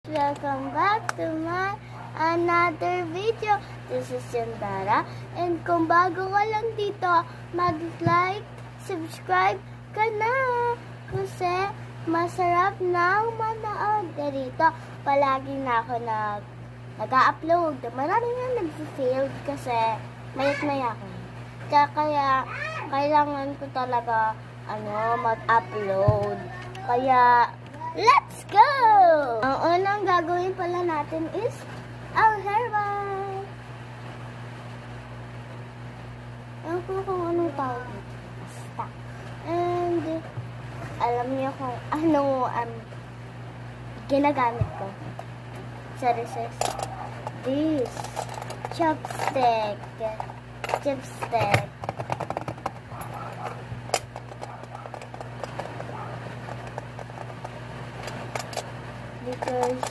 Welcome back to my another video. This is Yandara. And kung bago ka lang dito, mag-like, subscribe ka na. Kasi masarap nang manood dito. Palagi na ako nag-upload. Marami nga nag-fail kasi mayat-maya ako. Kaya kailangan ko talaga mag-upload. Kaya let's go! Ang unang gagawin pala natin is ang hairband. Ewan ko kung anong tawag dito. Basta. And alam niyo kung anong ginagamit ko. Sorry, sis. This. Chopstick. Chopstick. Because